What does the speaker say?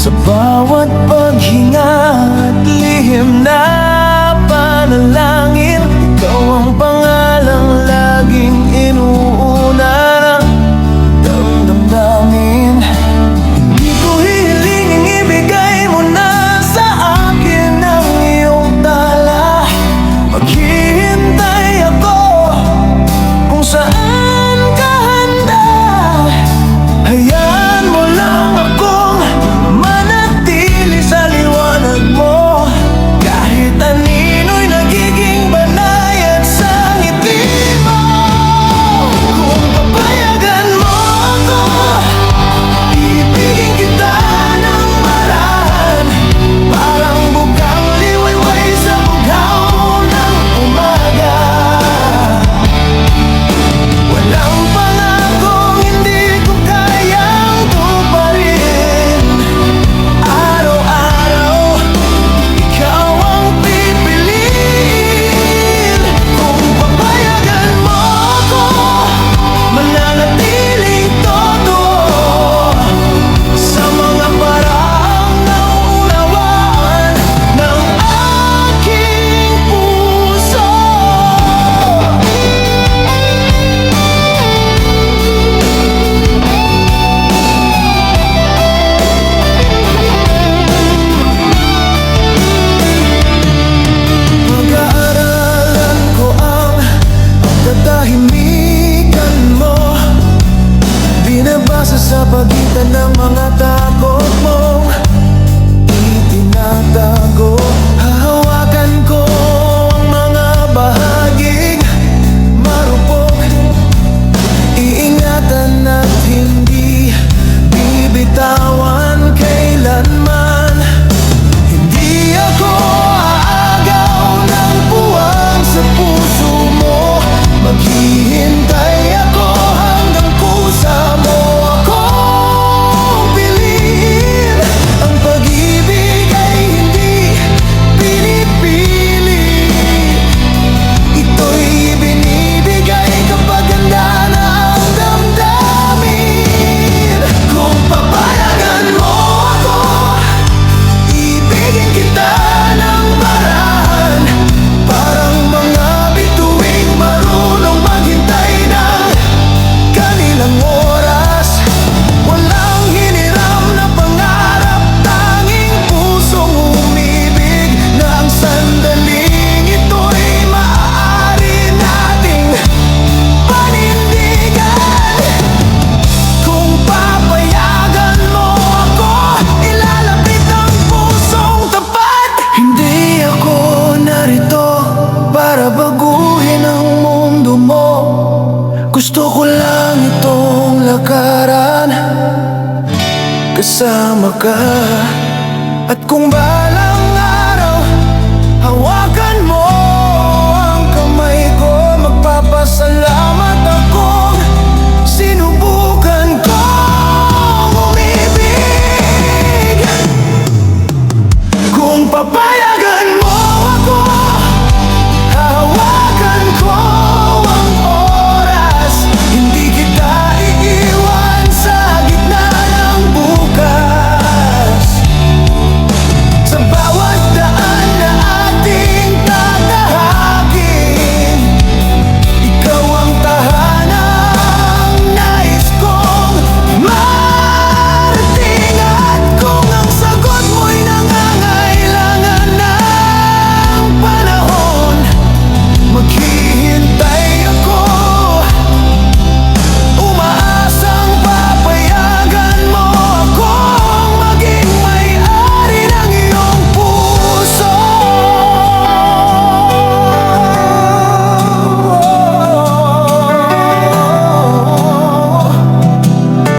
Sa bawat paghinga at lihim na panalangin, ikaw ang pangalang laging inuuna ng damdamin. Hindi ko hihilingin ibigay mo na sa akin ang iyong tala. Maghihintay ako kung saan ka handa. Hayaan mo lang akong manatili sa liwanag mo, kahit anino'y nagiging banayad sa ngiti mo. Kung papayagan mo ako, ibigin kita ng marahas, parang bugang liwayway sa bugaw ng umaga. Walang pangakong hindi ko kayang tuparin. Araw-araw, ikaw ang pipiliin. Kung papayagan mo ako, mananatiling totoo sa mga paraang nauunawaan ng aking puso. Pag-aaralan ko ang katahimikan mo, binabasa sa pagitan ng mga takot mong itinatago. Hahawakan ko ang mga bahaging marupok, iingatan at hindi bibitawan kailanman. Hindi ako aagaw ng puwang sa puso mo. Maghihintay ako hanggang kusa mo akong piliin. Ang pag-ibig ay hindi pinipili, ito'y ibinibigay kapag handa na ang damdamin. Kung papayagan mo ako, ibigin kita ng marahan, parang mga bituing marunong maghintay ng kanilang oras. Walang hiniram na pangarap, tanging pusong umibig, na ang sandaling ito'y maaari nating panindigan. Kung papayagan mo ako, ilalapit ang pusong tapat. Hindi ako narito para baguhin ang mundo mo. Gusto ko lang itong lakaran kasama ka. At kung balang araw,